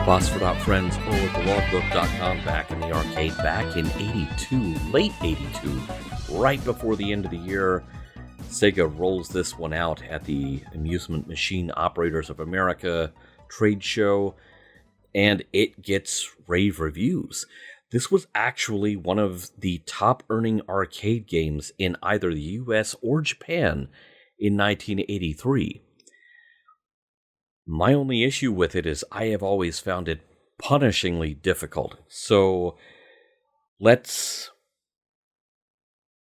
Phosphor Dot Friends, or with the logbook.com, back in the arcade, back in 82, late 82, right before the end of the year. Sega rolls this one out at the Amusement Machine Operators of America trade show, and it gets rave reviews. This was actually one of the top-earning arcade games in either the US or Japan in 1983. My only issue with it is I have always found it punishingly difficult. So let's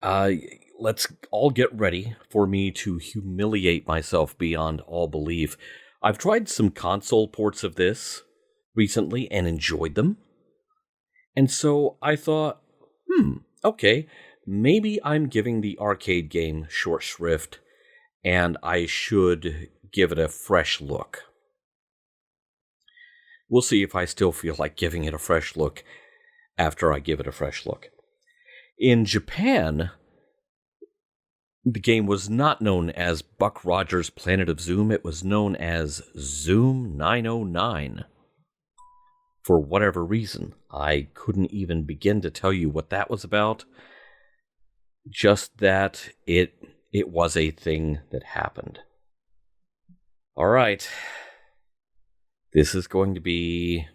all get ready for me to humiliate myself beyond all belief. I've tried some console ports of this recently and enjoyed them. And so I thought, okay, maybe I'm giving the arcade game short shrift and I should give it a fresh look. We'll see if I still feel like giving it a fresh look after I give it a fresh look. In Japan, the game was not known as Buck Rogers' Planet of Zoom. It was known as Zoom 909. For whatever reason, I couldn't even begin to tell you what that was about. Just that it was a thing that happened. All right. This is going to be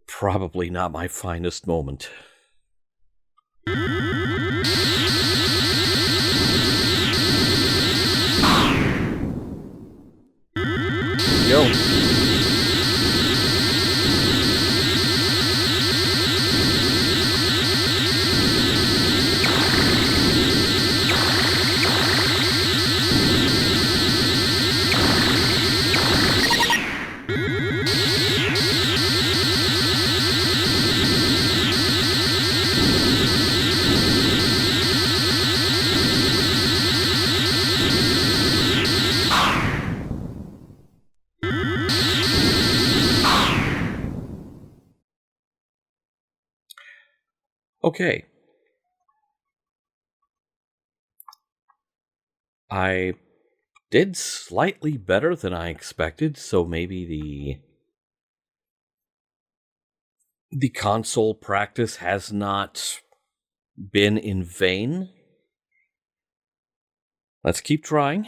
probably not my finest moment. Yo. Okay. I did slightly better than I expected, so maybe the console practice has not been in vain. Let's keep trying.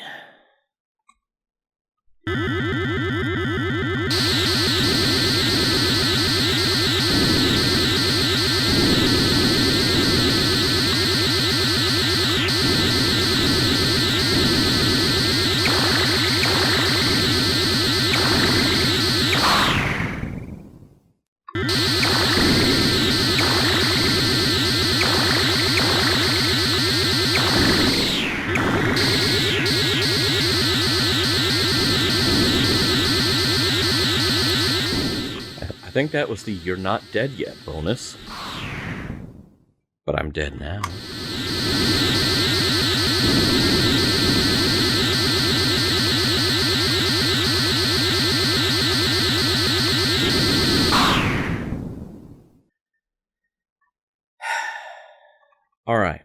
I think that was the "You're Not Dead Yet" bonus. But I'm dead now. All right.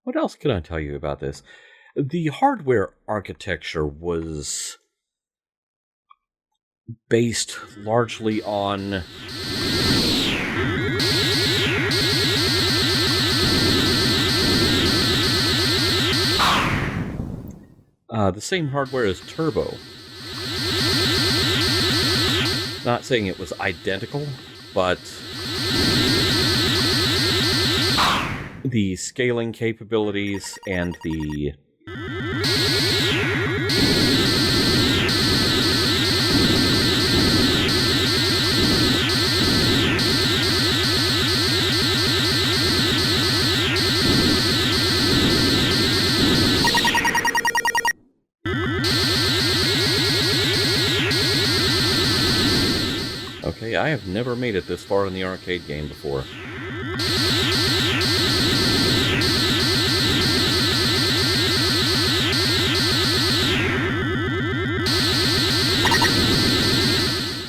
What else can I tell you about this? The hardware architecture was based largely on the same hardware as Turbo. Not saying it was identical, but the scaling capabilities and the Okay, I have never made it this far in the arcade game before.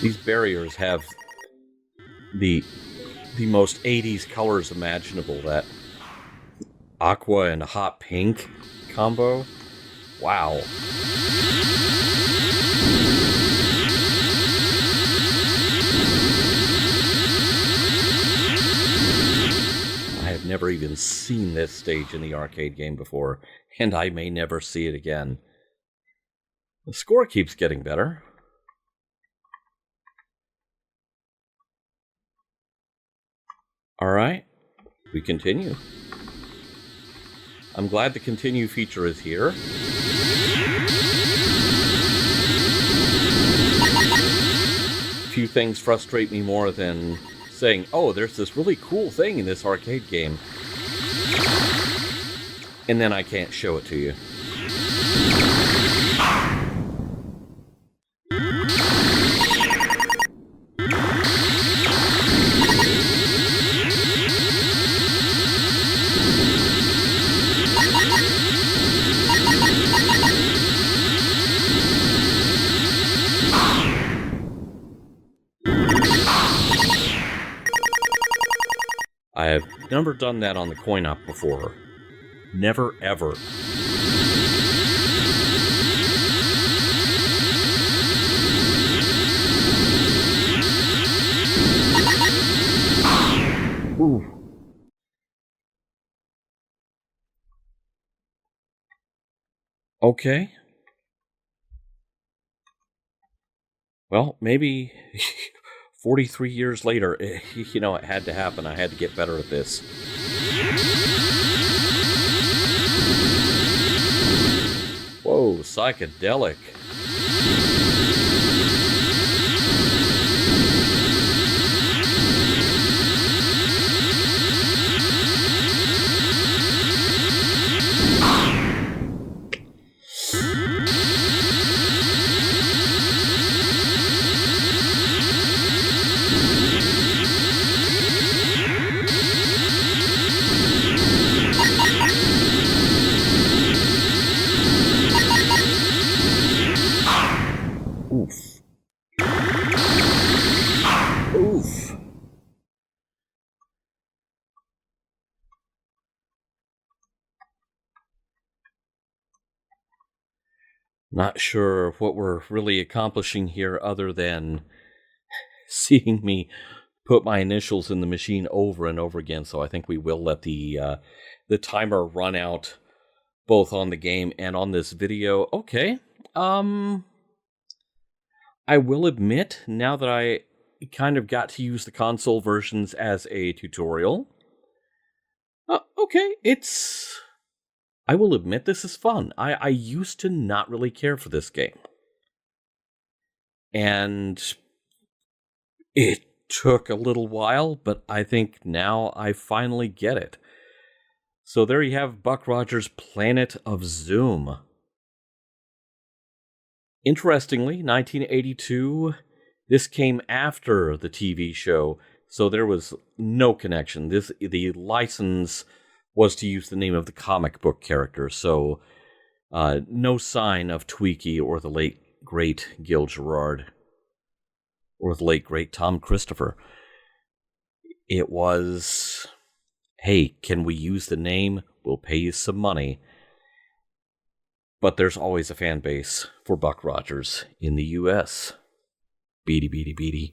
These barriers have the most 80s colors imaginable. That aqua and hot pink combo. Wow. never even seen this stage in the arcade game before, and I may never see it again. The score keeps getting better. Alright, we continue. I'm glad the continue feature is here. Few things frustrate me more than saying, oh, there's this really cool thing in this arcade game, and then I can't show it to you. I have never done that on the coin-op before. Never, ever. Ooh. Okay. Well, maybe 43 years later, you know, it had to happen. I had to get better at this. Whoa, psychedelic. Oof. Oof. Not sure what we're really accomplishing here other than seeing me put my initials in the machine over and over again, so I think we will let the timer run out both on the game and on this video. Okay. I will admit, now that I kind of got to use the console versions as a tutorial, okay, I will admit this is fun. I used to not really care for this game. And it took a little while, but I think now I finally get it. So there you have Buck Rogers' Planet of Zoom. Interestingly, 1982, this came after the TV show, so there was no connection. The license was to use the name of the comic book character, so no sign of Tweaky or the late, great Gil Gerard, or the late, great Tom Christopher. It was, hey, can we use the name? We'll pay you some money. But there's always a fan base for Buck Rogers in the U.S. Beady, beady, beady.